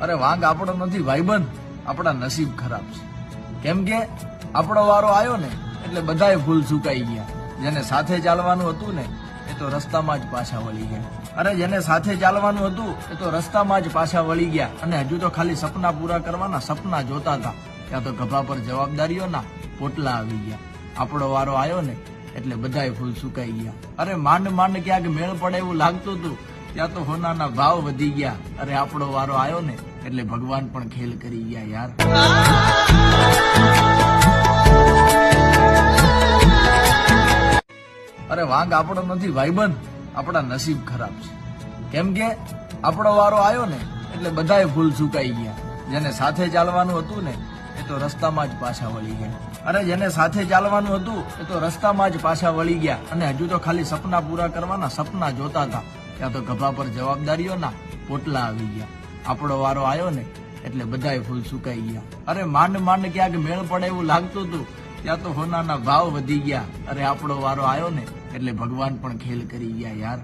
અરે વાંક આપણો નથી ભાઈબંધ, આપણા નસીબ ખરાબ છે. કેમ કે આપણો વારો આવ્યો ને એટલે બધાય ફૂલ સુકાઈ ગયા. જેને સાથે ચાલવાનું હતું ને એ તો રસ્તામાં જ પાછા વળી ગયા. અરે જેને સાથે ચાલવાનું હતું એ તો રસ્તામાં જ પાછા વળી ગયા અને હજુ તો ખાલી સપના પૂરા કરવાના સપના જોતા હતા. ત્યાં તો ગભા પર જવાબદારીઓના પોટલા આવી ગયા. આપણો વારો આવ્યો ને એટલે બધાય ફૂલ સુકાઈ ગયા. અરે માંડ માંડ ક્યાંક મેળ પડે એવું લાગતું હતું, ત્યાં તો હોનાના ભાવ વધી ગયા. અરે આપણો વારો આવ્યો ને એટલે ભગવાન પણ ખેલ કરી ગયા યાર. અરે વાંક આપણો નથી ભાઈબંધ, આપણા નસીબ ખરાબ છે. કેમ કે આપણો વારો આવ્યો ને એટલે બધાય ફૂલ સુકાઈ ગયા. જેને સાથે ચાલવાનું હતું ને એ તો રસ્તામાં જ પાછા વળી ગયા. અરે જેને સાથે ચાલવાનું હતું એ તો રસ્તામાં જ પાછા વળી ગયા અને હજુ તો ખાલી સપના પૂરા કરવાના સપના જોતા હતા. ત્યાં તો ગભા પર જવાબદારીઓના પોટલા આવી ગયા. આપણો વારો આવ્યો ને એટલે બધાય ફૂલ સુકાઈ ગયા. અરે માંડ માંડ ક્યાંક મેળ પડે એવું લાગતું હતું, ત્યાં તો હોનાના ભાવ વધી ગયા. અરે આપણો વારો આવ્યો ને એટલે ભગવાન પણ ખેલ કરી ગયા યાર.